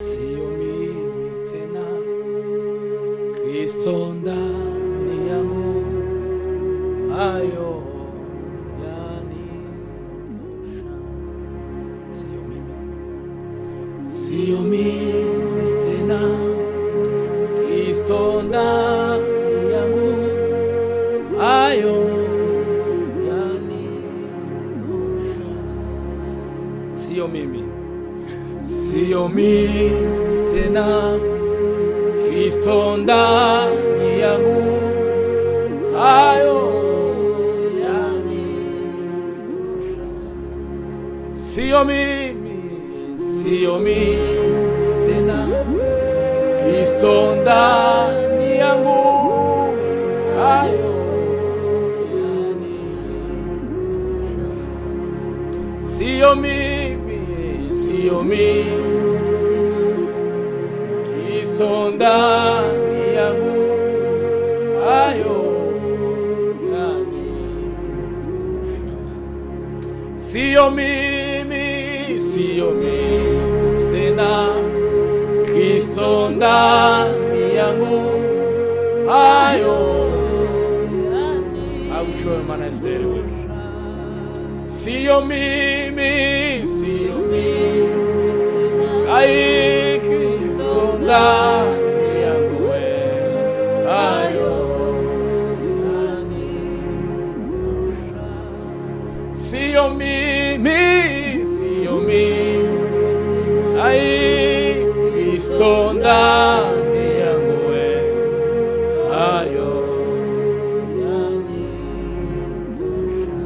Sio mimi tena, Kristo ndani yangu, hayo yanitosha. Sio mimi tena, Kristo ndani yangu, hayo yanitosha. Sio mimi tena, Kristo ndani yangu, hayo yanitosha. Sio mimi tena, Kristo ndani yangu, hayo yanitosha. Sio mimi Kristo ndani yangu, hayo yanitosha. Sio mimi tena, Kristo ndani yangu, hayo yanitosha. Sio mimi ai Kristo ndani yangu, hayo yanitosha. Sio mimi ai Kristo ndani yangu, hayo yanitosha.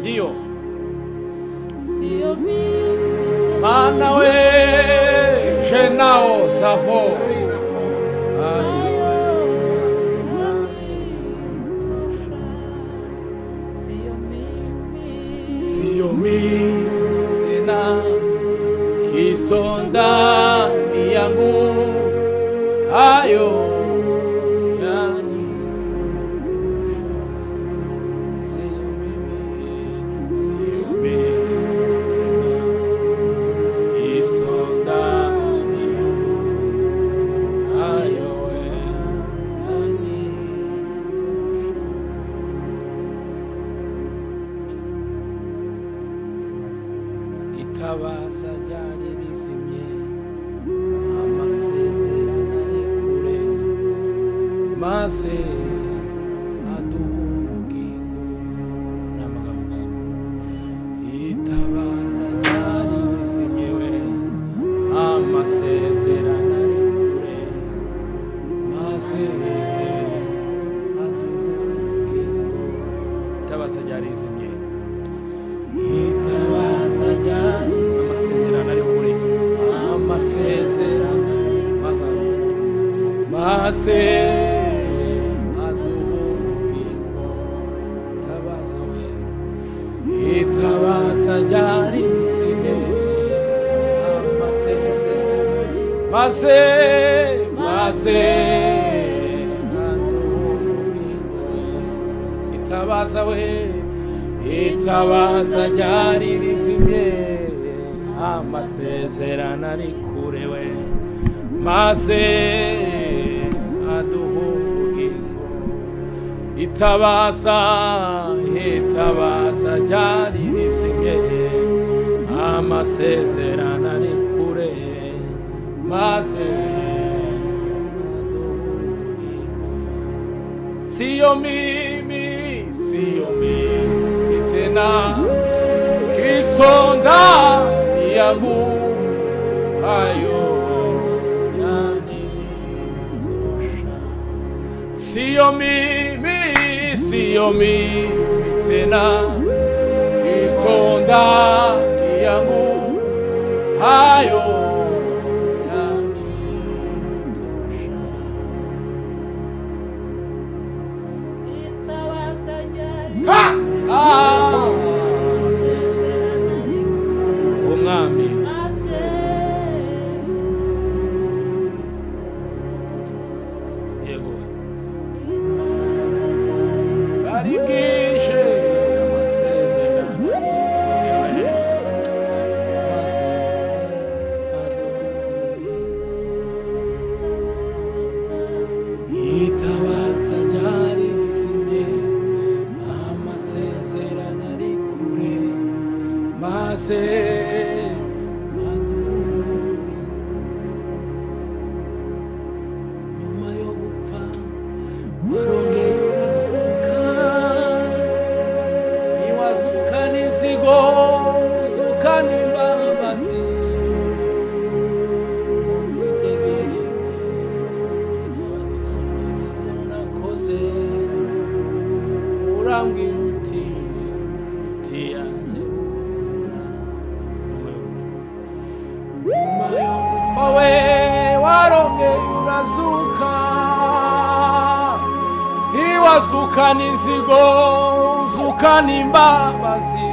Dio mana we chenao safo, sio mimi tena, Kristo ndani yangu, hayo yanitosha. Sio mimi tena, Kristo ndani yangu, hayo yanitosha. Itabaza ryari rizimye, amasezerano ari kure, maze aduha ubugingo n'amahoro. Itabaza ryari rizimye we, amasezerano ari kure, maze aduha ubugingo. Itabaza ryari rizimye, itabaza ryari, amasezerano ari kure, amasezerano maze aduha ubugingo. Itabaza we, itabaza ryari rizimye, amasezerano maze aduha ubugingo. Itabaza we, itabaza ryari rizimye, amasezerano ari kure we, maze aduha ubugingo. Itabaza ryari rizimye, amasezerano ari kure, maze aduha ubugingo. Sio mimi tena, Kristo ndani yangu, hayo yanitosha. Sio mimi tena, Kristo ndani yangu, hayo yanitosha. umwami warongeye urazuka ntiwazukana inzigo uzukana imbabazi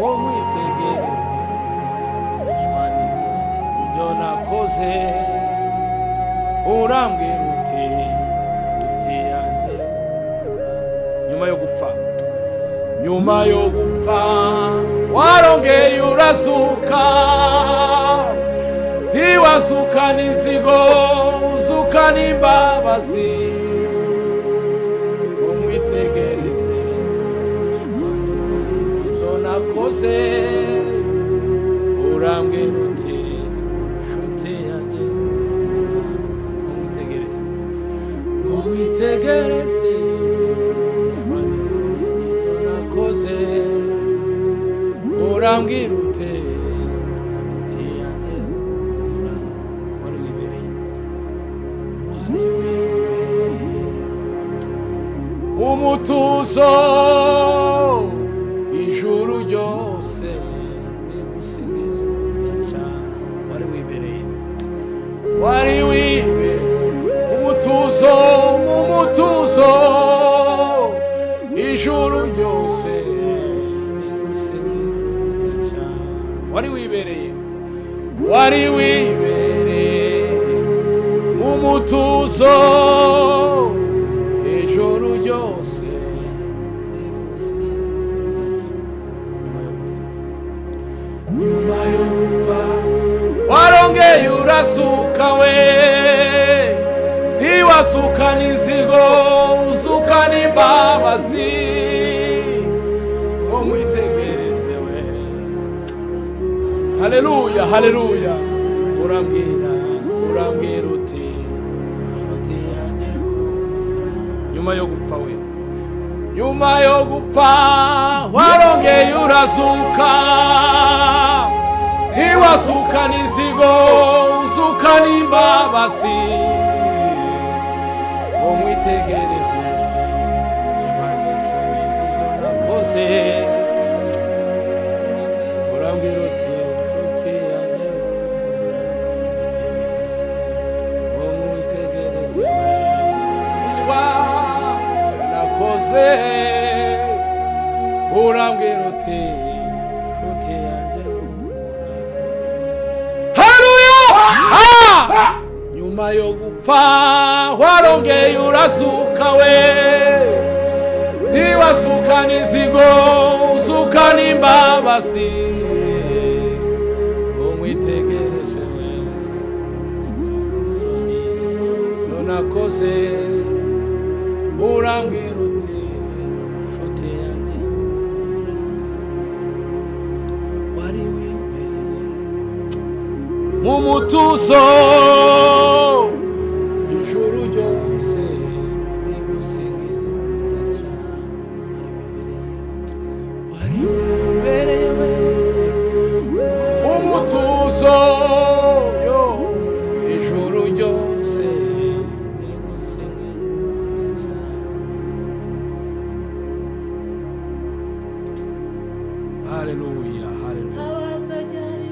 wo mwitegereze ishwaniza ibyo nakoze urambwira uti nshuti yanjye nyuma yo gupfa warongeye urazuka ntiwazukana inzigo uzukana imbabazi umwitegereze ibyo nakoze urambwira uti nshuti yanjye umwitegereze ibyo nakoze urambwira uti nshuti yanjye wari wibereye umutuzo ijuru ryose rigusingiza umugisha wari wibereye umutuzo mu mutuzo ijuru ryose rigusingiza umugisha wari wibereye mu mutuzo ijuru ryose nyuma yo gupfa warongeye urazuka we ntiwazukana inzigo uzukana imbabazi wo mwitegereze we haleluya haleluya urambwira uti nshuti yanjye nyuma yo gupfa warongeye urazuka ntiwazukana inzigo uzukana imbabazi wo mwitegereze ishwaniza ibyo nakoze urambwira uti nshuti yanjye wo mwitegereze nakoze urambwira uti nshuti yanjye haleluya nyuma yo gupfa warongeye urazuka we ntiwazukana inzigo uzukana imbabazi umwitegereze we ibyo nakoze urambwira uti nshuti yanjye wari wibereye mu mutuzo ijuru ryose rigusingiza umugisha wari wibereye mu mutuzo ijuru ryose rigusingiza haleluya haleluya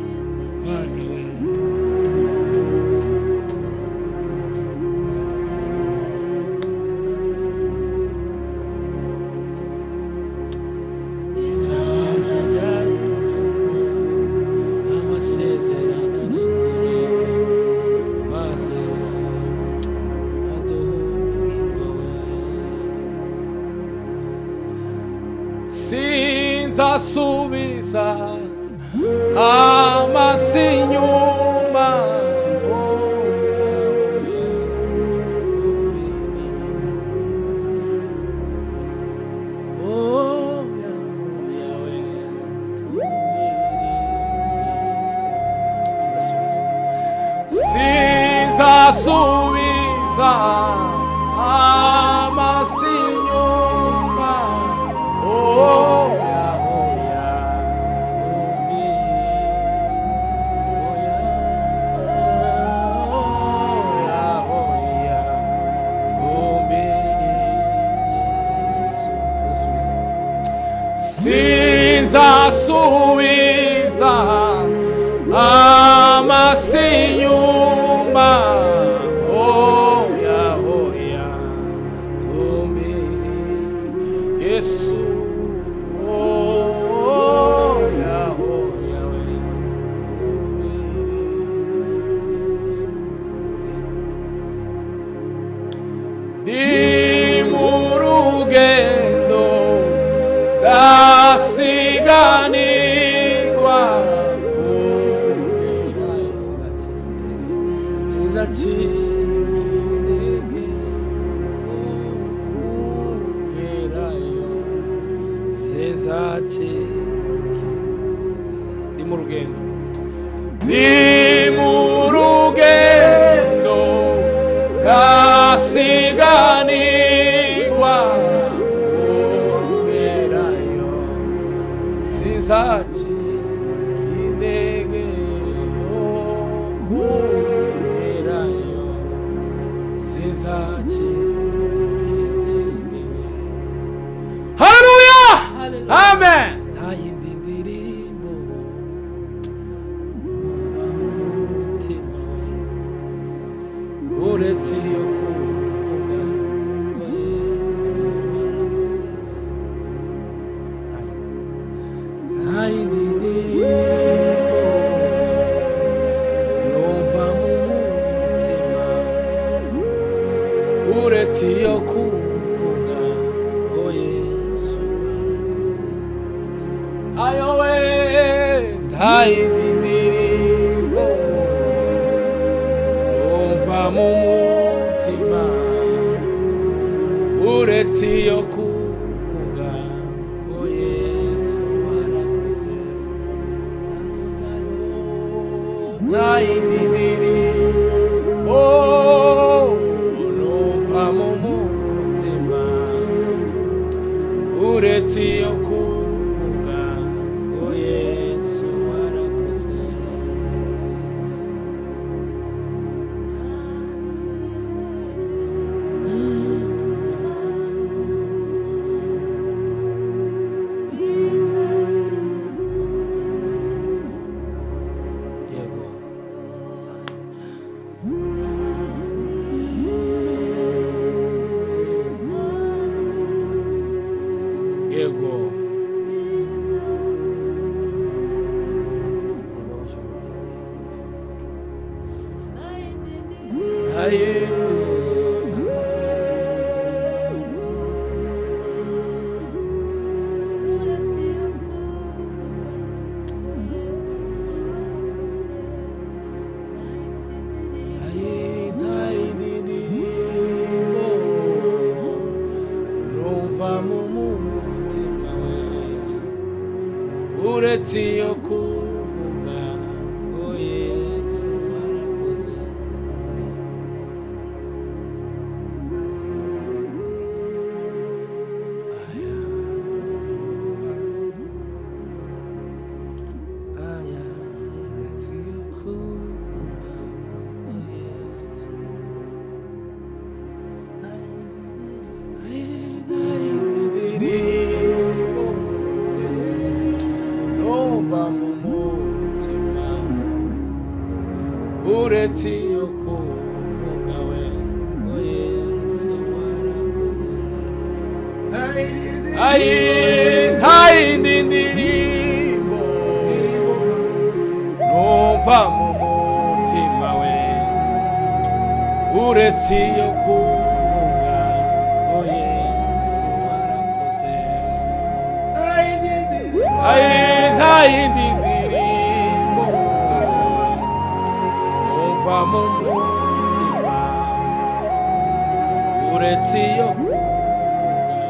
sinzasubiza amasi inyuma sinzasubiza amasi inyuma sinzasubiza amasi inyuma sinzacika kugerayo, sinzacika. Ndi mu rugendo, ndi mu rugendo ngasiganirwa kugerayo, sinzacika intege yo kugerayo, sinzacika intege. Haleluya, amen. Nta yindi ndirimbo numva mu mutima uretse iyo kuvuga ngo Yesu warakoze. Nta yindi ndirimbo numva mu mutima uretse iyo kuvuga ngo Yesu warakoze. Ayowe, nta yindi ndirimbo numva mu mutima uretse iyo kuvuga ngo Yesu warakoze. Nta yindi ndirimbo numva mu mutima uretse iyo kuvuga ngo Yesu warakoze. Yego, yego. Aye. Uretse iyo kuvuga ngo Yesu warakoze. Aya, uretse iyo kuvuga ngo Yesu. Numva mu mutima uretse iyo kuvuga we ngo Yesu warakoze. Nta yindi ndirimbo numva mu mutima we uretse iyo kuvuga ngo Yesu warakoze. Nta yindi ndirimbo numva mu mutima uretse iyo kuvuga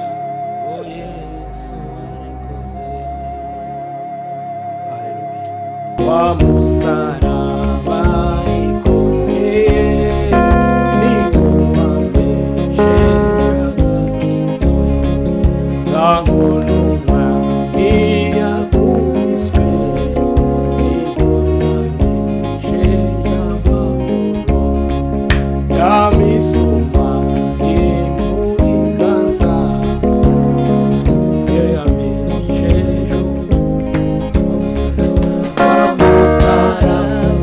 ngo Yesu warakoze. Haleluya. Wa musaraba ikomeye niwo wambesheje agakiza, za nkono yakubiswe izo zanesheje amahoro, ya misuma imurikaza yo yamesheje umusaraba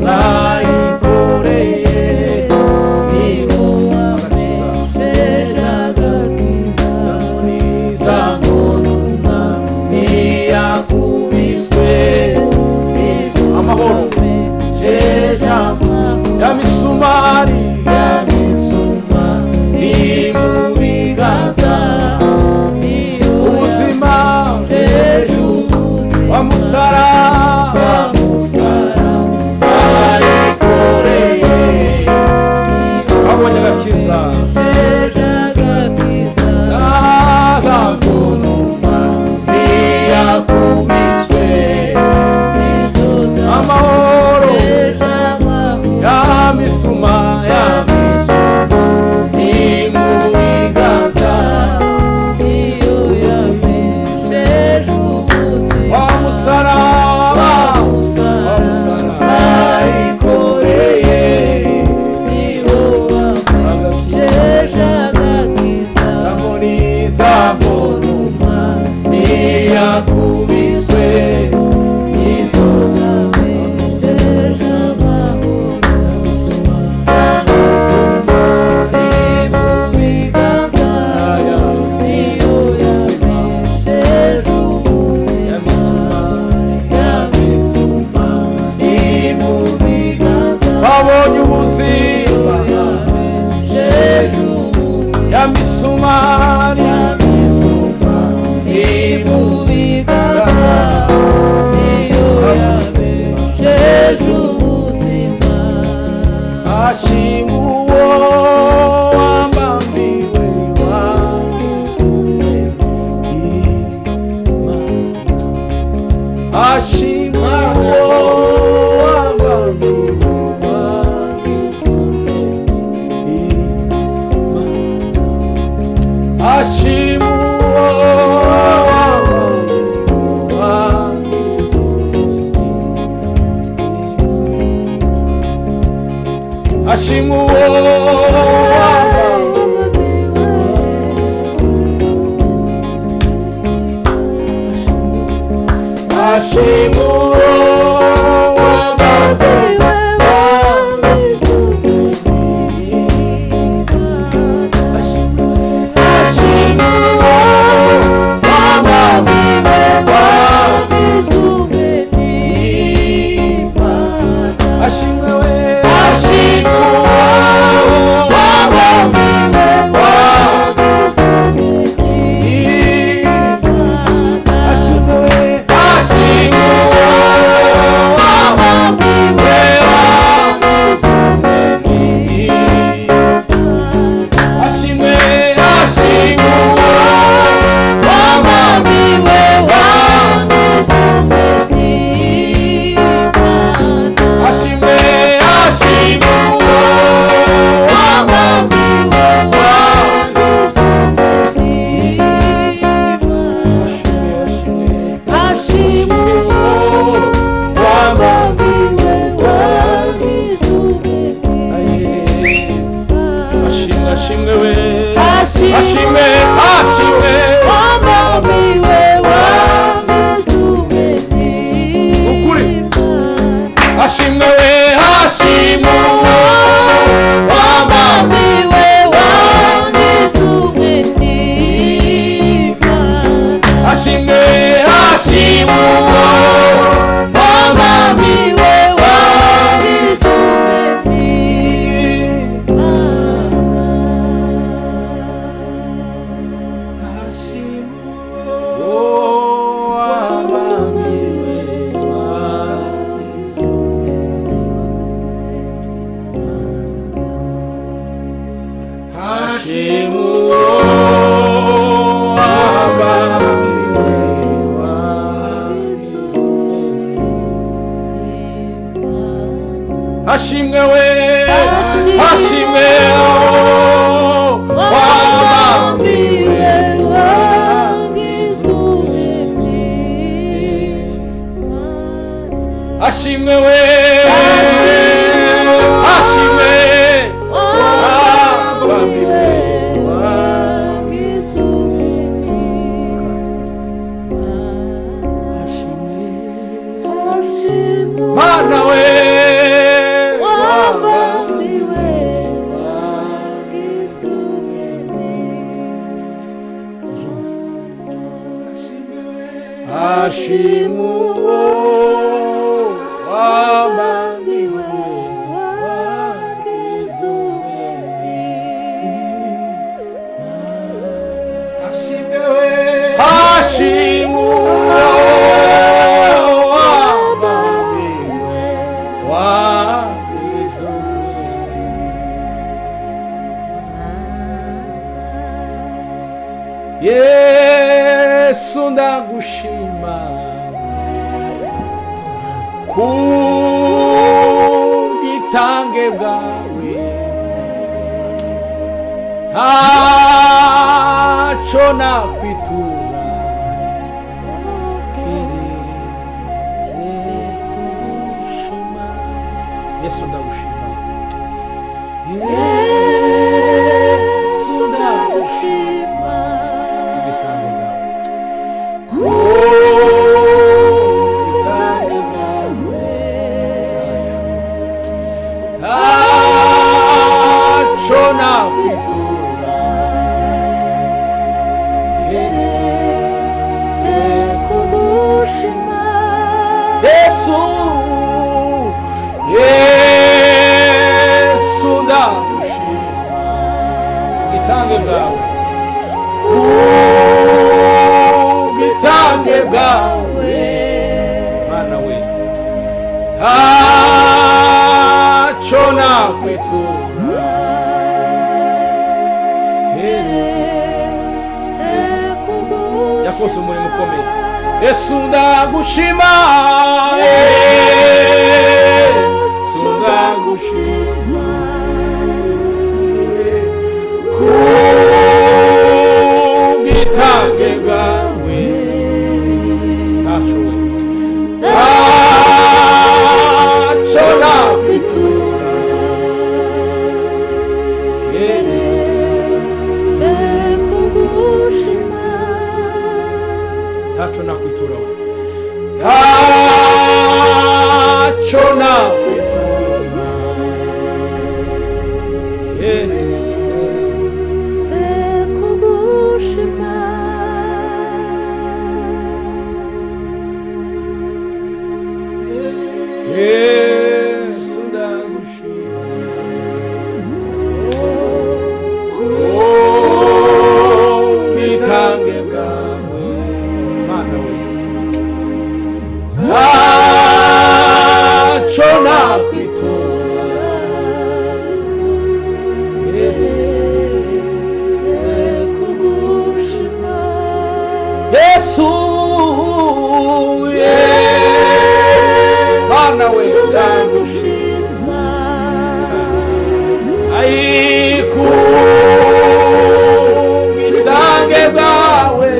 amahoro ya misuma ni mu biganza iyo yamesheje ubuzima wa musaraba ayikoreye niho wamesheje agakiza zamuriza uruma ntiyakubiswe nizo yamesheje amahoro misuma ni mu biganza niyo yamesheje ubuzima yamisuma ni mu biganza twabonye ubuzima yamesheje ubuzima ya misumari yamisuma ni mu biganza niyo yamesheje ubuzima ashima uwo wambambiwe wanyuzuye ashima uwo wambambiwe wanyuzuye ashima uwo wambambiwe wanyuzuye ashima uwo ashima uwo wambambiwe ashima uwo wambambiwe ashimwe we ashima uwo wambambiwe ashimwe we ashima uwo wambambiwe ashimwe ashima uwo wambambiwe ashimwe ashima uwo wambambiwe ashimwe uwo wambambiwe ashimwe ashimwe we ashimwe ashimwe ukuri ashimwe we ashima uwo wambambiwe ashimwe ashima uwo wambambiwe ashima uwo wambambiwe ashimwe we ashimwe wambambiwe ashimwe we ashimwe wambambiwe mana we ashima uwo wambambiwe ashima uwo wambambiwe Yesu ndagushima ku ubwitange bwawe ntacyo nakwitura keretse kugushima. Yesu ndagushima, Yesu ndagushima ubwitange bwawe, ubwitange bwawe ntacyo nakwitura keretse kugushima. Yesu, Yesu ndagushima ubwitange bwawe, ubwitange bwawe Mana we ntacyo nakwitura keretse kugushima. Yakoze umurimo ukomeye. Yesu ndagushima, Yesu ndagushima kubwitange bwawe ntacyo we ntacyo nakwitura keretse kugushima. Ntacyo nakwitura we ntacyo nakwitura keretse kugushima. Yesu ndagushima kubwitange bwawe Mana we ntacyo nakwitura keretse kugushima. Yesu, Mana we ndagushima kubwitange bwawe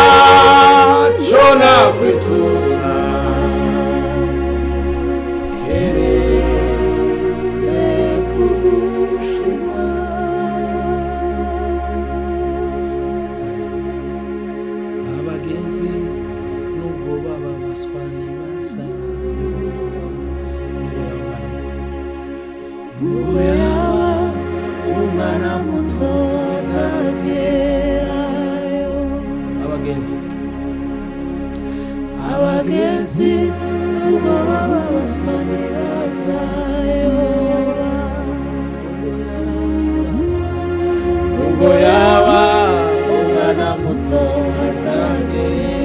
ntacyo nakwitura keretse kugushima. Abagenzi nubwo bababazwa ntibaza nubwo yaba umwana muto azagerayo. Abagenzi nubwo bababazwa ntibazayo, nubwo yaba umwana muto azagerayo.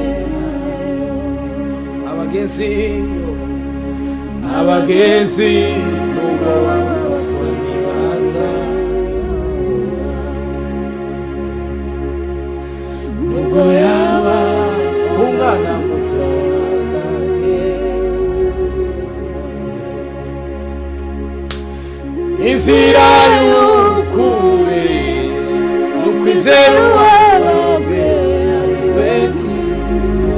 Abagenzi nubwo bababazwa ntibazayo, nubwo yaba umwana muto azagerayo. Inzira y'ukuri n'ukwizera uwawe ari we Kristo,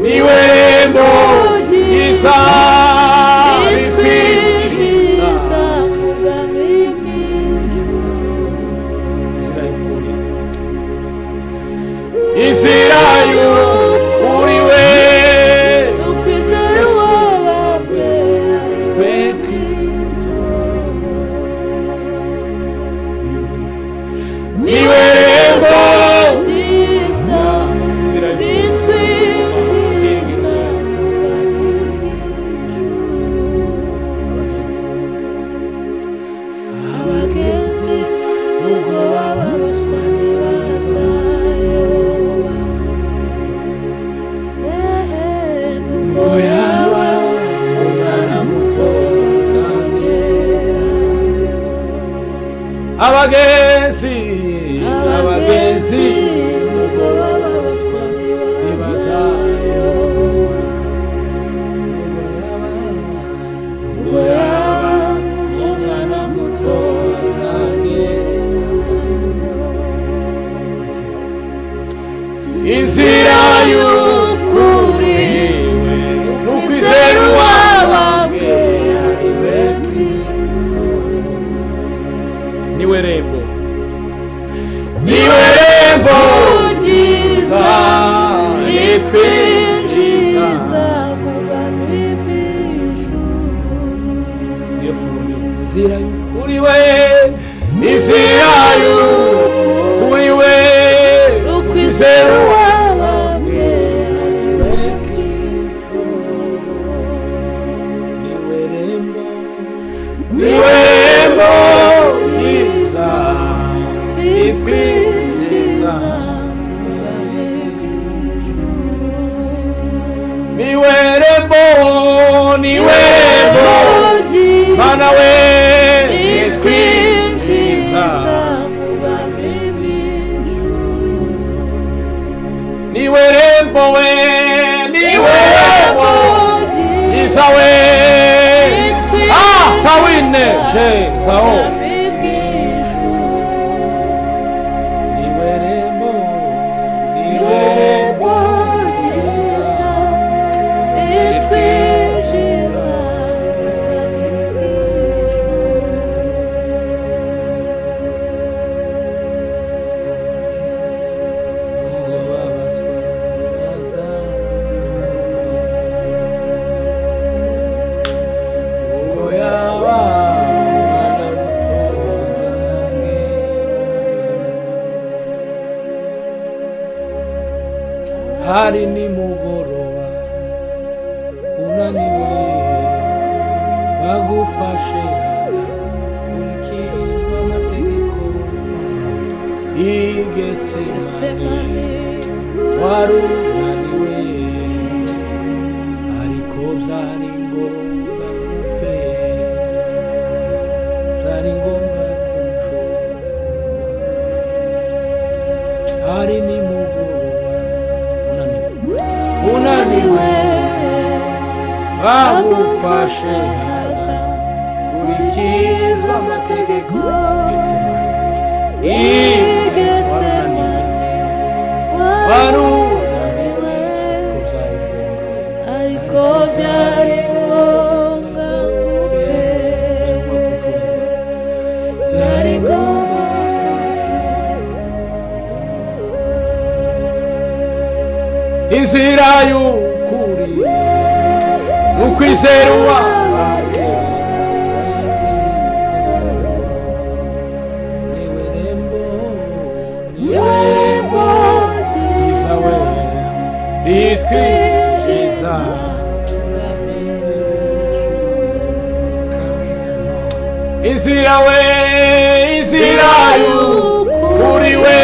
niwe rembo ryiza ritwinjiza mu bwami bw'ijuru. Inzira y'ukuri we n'ukwizera uwawe ari we Kristo, niwe rembo ryiza ritwinjiza mu bwami bw'ijuru. Abagenzi nubwo babazwa ntibazayoba, inzira y'ukuri n'ukwizera uwabambwe ariwe Kristo. Niwe rembo, niwe rembo ryiza ritwinjiza mu bwami bw'ijuru. Niyo furumi, inzira y'ukuri we, inzira y'ukuri we, ukwizera uwabambwe ariwe Kristo. Niwe rembo, niwe rembo ryiza ritwinjiza mu bwami bw'ijuru. Niwe rembo, niwe rembo Mana we ritwinjiza mu bwami bw'ijuru. Niwe rembo we, niwe rembo ryiza we, sawine je sao. Niwe rembo, niwe rembo ryiza ritwinjiza mu bwami bw'ijuru. Hari nimugoroba unaniwe bagufashe ukurikizwa amategeko y'Getsemane wari unaniwe ariko byari ngombwa gupfe, byari ngombwa kuncungura. Hari nimugoroba unaniwe bagufashe ukurikizwa amategeko y'Getsemane wari unaniwe ariko byari ngombwa gupfe, byari ngombwa inzira y'ukuri n'ukwizera uwabambwe. Niwe rembo, niwe rembo ryiza we ritwinjiza mu bwami bw'ijuru. Inzira we, inzira y'ukuri we